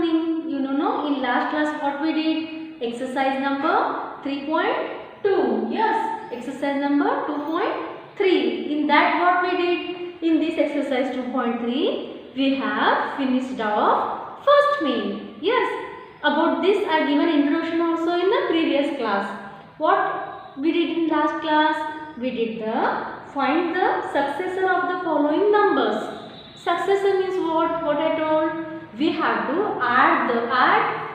morning. You know, in last class what we did? Exercise number 3.2. Yes, exercise number 2.3. In that what we did? In this exercise 2.3, we have finished our first main. Yes, about this I given introduction also in the previous class. What we did in last class? We did find the successor of the following numbers. Successor means what? What I told? We have to add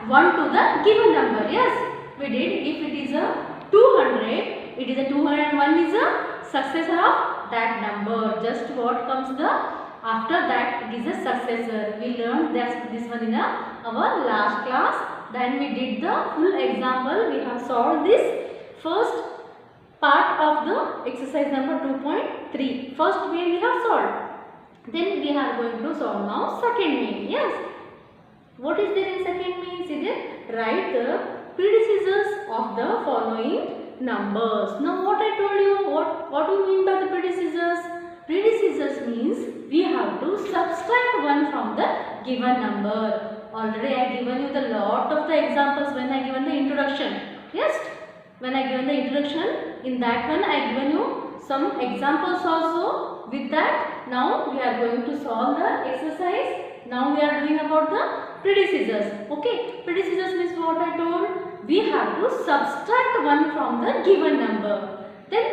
1 to the given number. Yes, we did. If it is a 200, it is a 201 is a successor of that number. Just what comes the after that, it is a successor. We learned this one in our last class. Then we did the full example. We have solved this first part of the exercise number 2.3. First main we have solved. Then we are going to solve now second main. Yes. What is there in second main? See there. Write the predecessors of the following numbers. Now what I told you, what do you mean by the predecessors? Predecessors means we have to subtract 1 from the given number. Already I given you the lot of the examples when I given the introduction. Yes. When I given the introduction, in that one I given you some examples also. With that, now we are going to solve the exercise. Now we are doing about the predecessors. Okay, predecessors means what I told? We have to subtract 1 from the given number. Then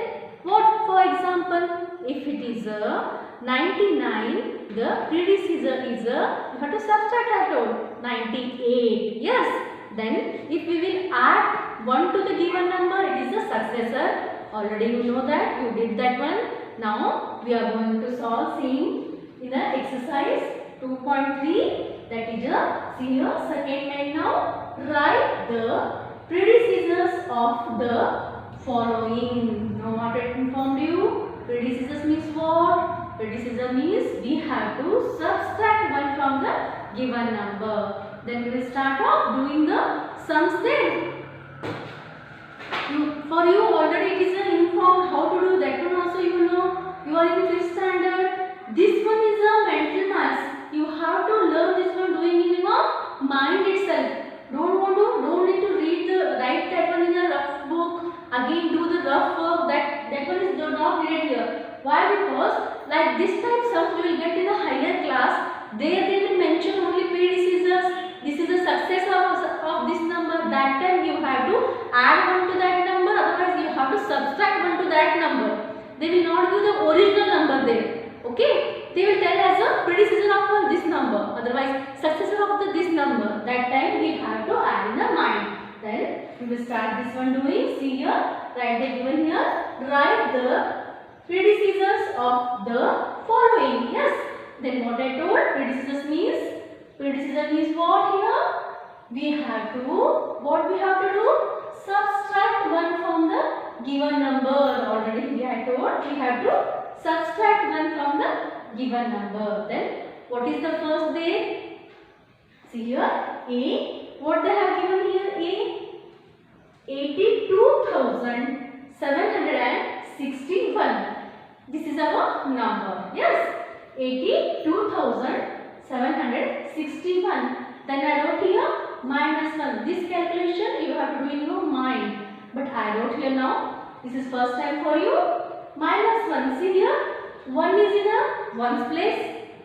what? For example, if it is a 99, the predecessor is a, you have to subtract I told 98. Yes. Then if we will add 1 to the given number, it is a successor. Already you know that, you did that one. Now we are going to solve seeing in the exercise 2.3, that is a, see here second main now. Write the predecessors of the following. Now what I informed you? Predecessors means what? Predecessor means we have to subtract 1 from the given number. Then we will start off doing the sums then. For you already it is informed how to do that one also you know. You are in 5th standard. This one is a mental maths. You have to learn this one doing in your mind itself. Don't need to write that one in a rough book. Again do the rough work. That one is not needed here. Why? Because like this type sums you will get in a higher class. There they will mention only predecessors. This is the successor of this number. That time you have to add 1 to that number. Otherwise you have to subtract 1 to that number. They will not give the original number there. Okay. They will tell as a predecessor of this number. Otherwise successor of this number. That time we have to add in the mind. Then we will start this one doing. See here. Write the given here. Write the predecessors of the following. Yes. Then what I told? Predecessor means what here? We have to, what we have to do? Subtract 1 from the given number. Already I told we have to subtract 1 from the given number. Then what is the first there? See here A. What they have given here? A. 82,761. This is our number. Yes. 82,761. Then I wrote here minus 1. This calculation you have to do in your mind. But I wrote here now. This is first time for you. Minus 1. See here. 1 is in a 1's place.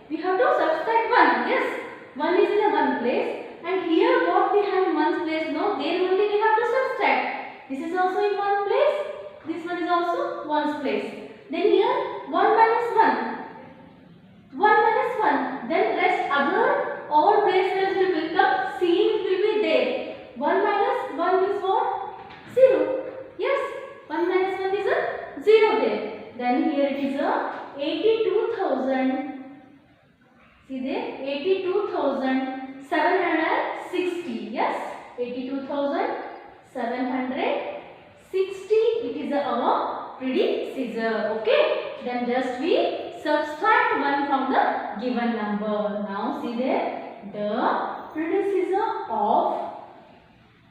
We have to subtract 1. Yes. 1 is in a 1 place. And here what we have in 1's place. No. There only we have to subtract. This is also in 1 place. This one is also 1's place. Then here 1 minus 1. 1 minus 1. Then rest other all places will become same will be there. 1 minus 1 is what? 0. Yes. 1 minus 1 is a 0 there. Then here it is a 82,000. See there? 82,760. Yes. 82,760. It is our predecessor. Okay. Then just we subtract 1 from the given number. Now see there, the predecessor of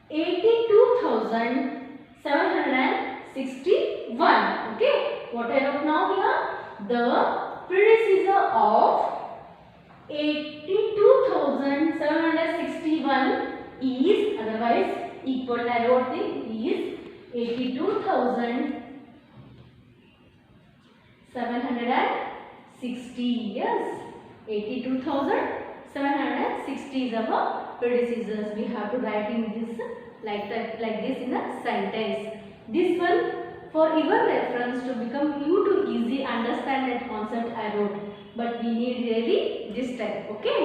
82,761. Okay, what I wrote now here? The predecessor of 82,761 one is, otherwise equal I wrote thing is 82,760. Yes, 82,760 is our predecessors. We have to write in this like that, like this in a sentence. This one for your reference to become you to easy understand that concept I wrote, but we need really this type. Okay,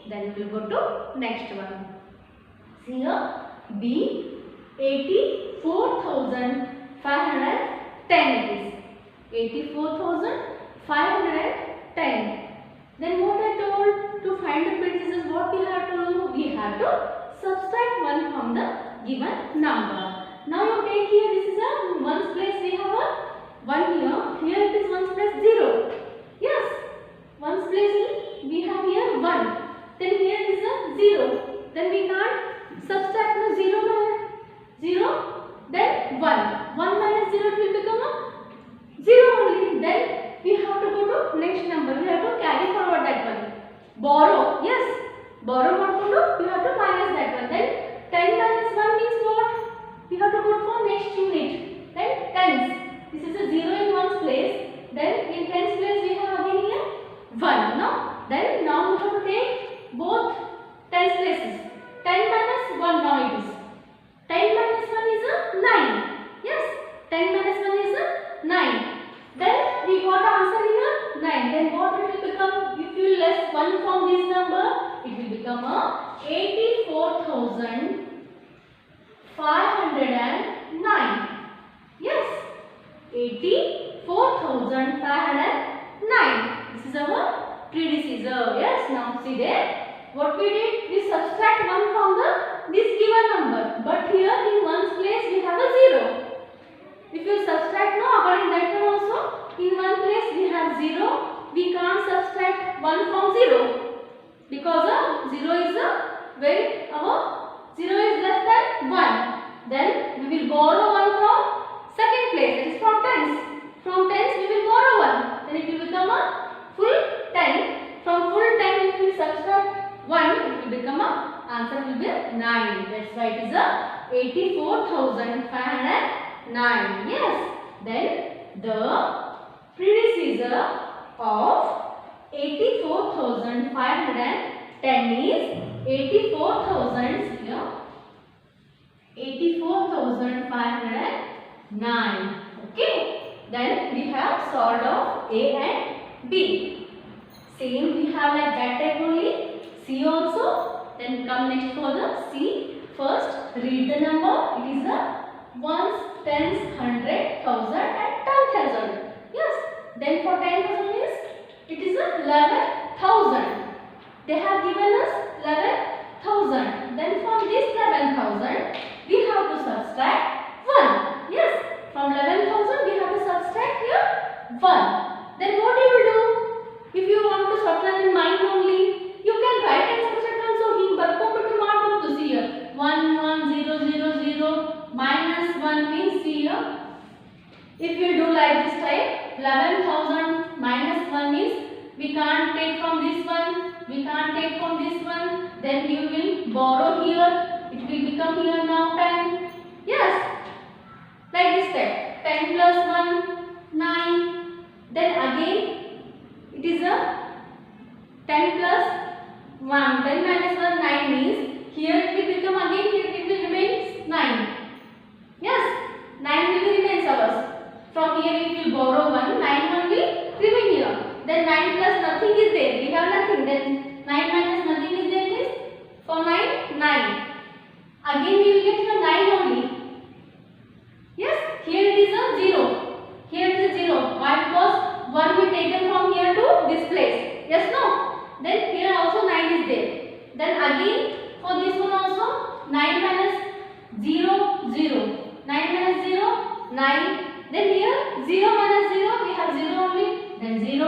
then we will go to next one. See here, B 84,510 it is. 84,510. Then what I told, to find the predecessors, what we have to do? We have to subtract 1 from the given number. Now you take here, this is a ones place we have a 1 here. Here it is ones place 0. Yes, ones place we have here 1. Then here is a 0. Then we can't subtract no 0 minus 0. Then 1. 1 minus 0 will become a 0 only. Then we have to go to next number. We have to carry forward that one. Borrow. Yes. Borrow what to do? We have to minus that one. Then 10 minus 1 means what? We have to go for next unit. Then tens. This is a 0 in ones place. Then in tens place we have again here 1. No? Then now we have to take both tens places. 10 minus 1 now it is. 10 minus 1 is a 9. Yes. 10 minus 1 is a 9. Then we got answer here 9. Then what it will become? If you less 1 from this number, it will become a 84,509. Yes. 84,509. This is our predecessor. Yes. Now see there. What we did? We subtract 1 from this given number. But here in ones place we have a 0. If you subtract now according that one also, in one place we have 0. We can't subtract 1 from 0. Because 0 is our 0 is less than 1. Then we will borrow 1 from second place. That is from tens. From tens we will borrow 1. Then it will become a full 10. From full 10 if we subtract 1, it will become a answer will be 9. That's why it is a 84,509. Yes. Then the predecessor of 84,510 is 84,509. Okay. Then we have solved of A and B. Same we have like that type only. C also. Then come next for the C. First read the number. It is a ones, tens, 100, 1,000 and 10,000. Yes. Then for 10,000 means it is a 11,000. They have given us 11,000. Then from this 11,000 we have to subtract 1. Yes. From 11,000 we have to subtract here 1. Then what you will do? If you want to subtract in mind only, you can write and subtract also. Him ಬರ್ಕೊಂಡ್ಬಿಟ್ಟು ಮಾಡಬಹುದು. See here 1 1 0 0 0 minus 1 means here. If you do like this type, 11,000 minus 1 means we can't take from this one. We can't take from this one. Then you will borrow here. It will become here now 10. Yes. Like this type. 10 plus 1 9. Then again it is a 10 plus 1. 10 minus 1 9 means here it will become again here it will remain 9. Yes. 9 will remain ours. From here if you borrow 1, 9 1 will remain here. Then 9 plus nothing is there. We have nothing. Then 9 minus nothing is there is for 9 9. Again we will get here 9 only. Yes. Here it is a 0. Here it is a 0. Why? Because 1 we taken from here to this place. Yes, no? Then here also 9 is there. Then again for this one also 9 minus 0 0. 9 minus 0 9. Then here 0 minus 0 we have 0 only. Then 0.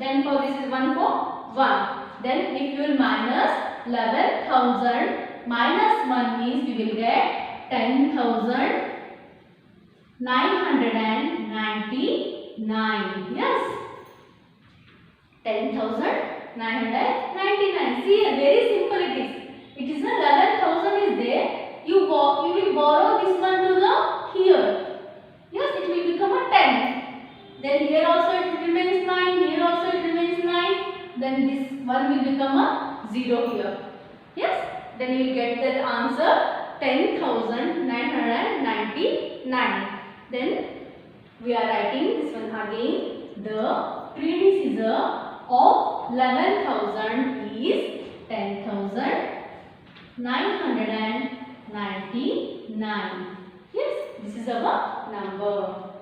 Then for this is 1 for 1. Then if you will minus 11,000 minus 1 means we will get 10,999. Yes. 10,999. See, very simple it is. It is a 11,000 0 here. Yes, then you will get the answer 10,999. Then we are writing this one again. The predecessor of 11,000 is 10,999. Yes, this is our number.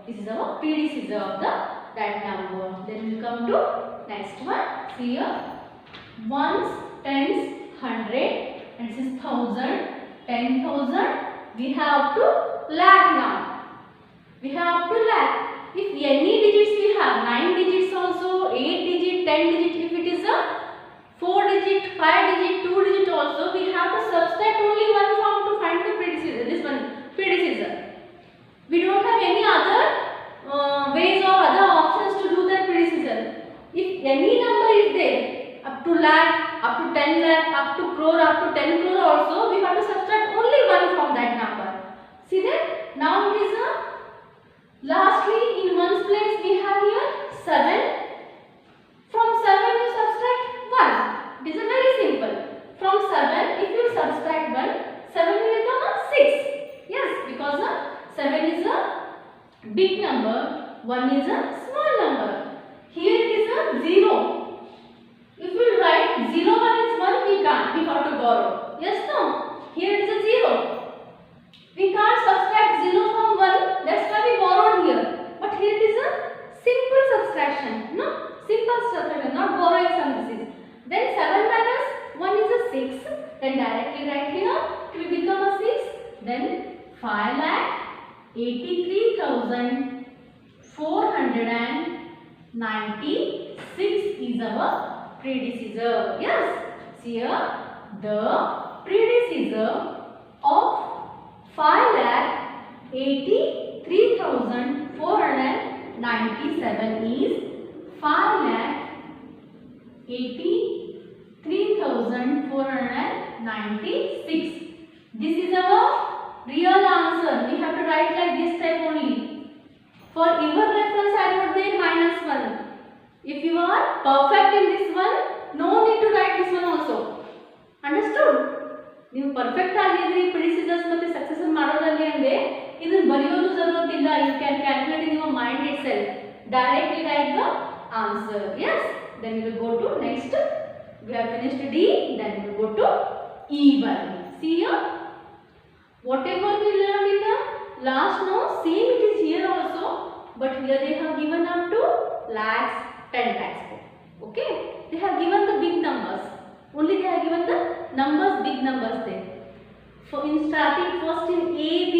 This is our predecessor of that number. Then we will come to next one. See here, ones, tens, 100, and this is 1,000, 10,000. We have to lakh now. We have to lakh. If any digits we have, 9 digits also, 8 digit, 10 digit. If it is a 4 digit, 5 digit, 2 digit also, we have to subtract only one form to find the predecessor. This one, predecessor. We don't have any other ways or other options to do that predecessor. If any number is there, up to lakh, up to 10 lakh, up to crore, up to 10 crore also, we have to subtract only one from that number. See that? Now it is a, lastly in ones place we have here 7. From 7 you subtract 1. It is a very simple. From 7, if you subtract 1, 7 will become a 6. Yes, because 7 is a big number, 1 is a small number. Here it is a 0. If we write 0 minus 1, we can't. We have to borrow. Yes, no? Here it is a 0. We can't subtract 0 from 1. That's why we borrowed here. But here it is a simple subtraction. No? Simple subtraction, not borrowing some disease. Then 7 minus 1 is a 6. Then directly write here. It will become a 6. Then 5,83,496 is our predecessor. Yes. See here, the predecessor of 5,83,497 is 5,83,496. This is our real answer. We have to write like this type only. For your reference, I wrote there -1. If you are perfect in this one, no need to write this one also. Understood? ನೀವು perfect ಆಗಿದ್ರಿ ಪ್ರಿಡಿಸೀಸರ್ಸ್ ಮತ್ತೆ successor ಮಾಡೋದ್ರಲ್ಲಿ ಅಂದ್ರೆ ಇದನ್ನ ಬರೆಯೋದು ಜरूरत you can calculate in your mind itself. Directly write the answer. Yes. Then we will go to next. We have finished D. Then we will go to even. See here. Whatever we learned in the last now, same it is here also. But here they have given up to lakhs, 10 lakhs. Okay. They have given the big numbers. Only they have given the numbers, big numbers there. So in starting first in A, B,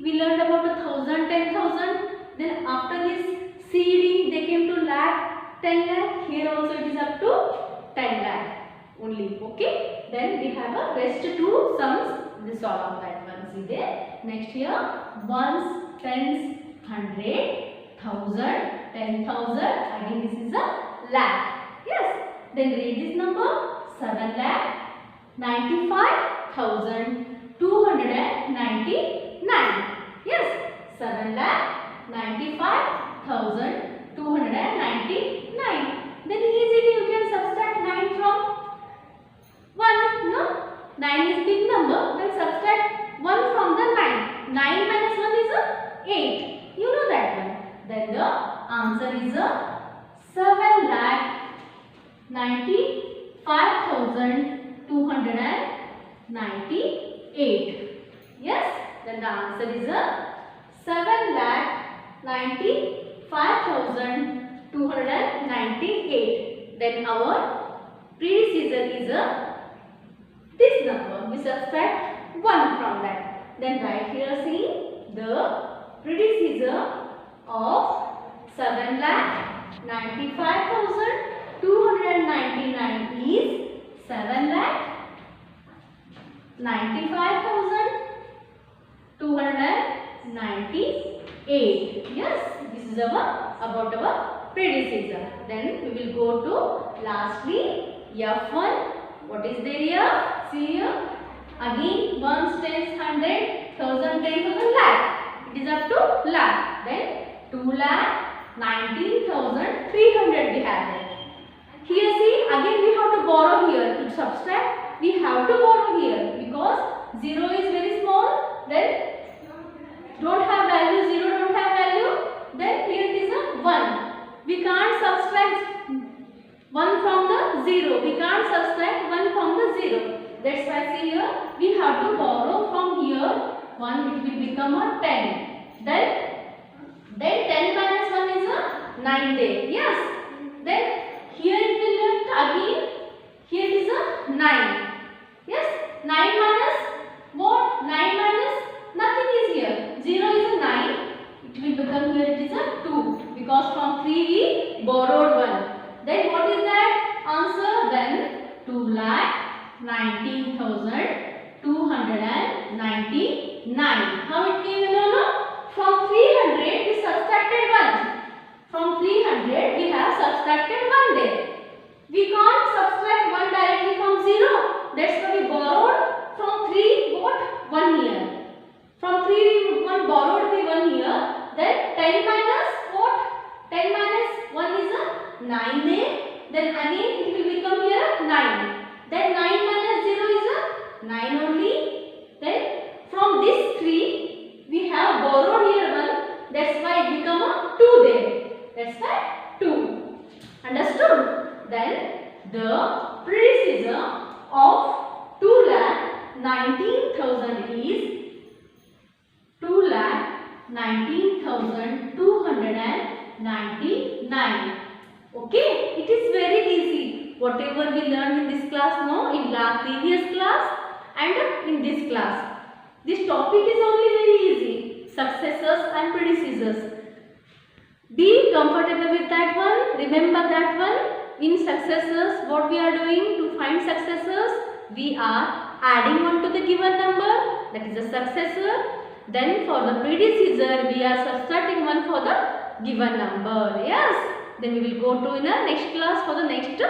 we learned about 1,000, 10,000. Then after this C, D, they came to lakh, 10 lakh. Here also it is up to 10 lakh only. Okay. Then we have a rest two sums. This all of that one. See there. Next here, ones, tens, 100, 1,000, 10,000. Again this is a lakh. Yes. Then read this number. 7,95,299. Yes, 7,95,299. Then easily you can subtract 9 from 1. No, 9 is big number. Then subtract 1 from the 9. 9 minus 1 is a 8. You know that one. Then the answer is a 7,95,298. Yes, then the answer is a 7,95,298. Then our predecessor is a this number. We subtract 1 from that. Then right here see the predecessor of 7,95,299 is 7,95,298. Yes, this is about our predecessor. Then we will go to lastly F1. What is there here? See here. Again ones, tens, 100, 1,000, 10,000, lakh. It is up to lakh. Then 2,19,300 we have there. Here see, again we have to borrow here. To subtract, we have to borrow here because 0 is very small. Then don't have value, 0 don't have value. Then here it is a 1. We can't subtract 1 from the 0. We can't subtract 1 from the 0. That's why see here, we have to borrow from here 1, which will become a 10. Then 10 minus 1 is a 9 there. Yes. Then here it will left again. Here it is a 9. Yes. 9 minus what? 9 minus nothing is here. 0 is a 9. It will become here it is a 2 because from 3 we borrowed 1. Then what is that answer? Then 2,19,299. How it came, you know? From 300 we subtracted 1. From 300 we have subtracted 1 there. We can't subtract 1 directly from 0. That's why we borrowed from 3 what? 1 here. From 3 we borrowed the 1 here. Then 10 minus what? 10 minus 1 is a 9 there. Then again it will become here 9. Then 9 minus 0 is a 9 only. Then from this 3 we have borrowed here 1. That's why it become a 2 there. That's why 2. Understood? Then the predecessor of 2,19,000 is 2,19,299. Okay, it is very easy. Whatever we learned in this class now, in previous class and in this class. This topic is only very easy. Successors and predecessors. Be comfortable with that one. Remember that one. In successors, what we are doing to find successors? We are adding one to the given number. That is a successor. Then for the predecessor, we are subtracting one for the given number. Yes. Then we will go to in the next class for the next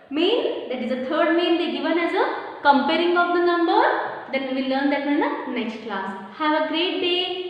main. That is the third main they given as a comparing of the number. Then we will learn that in the next class. Have a great day.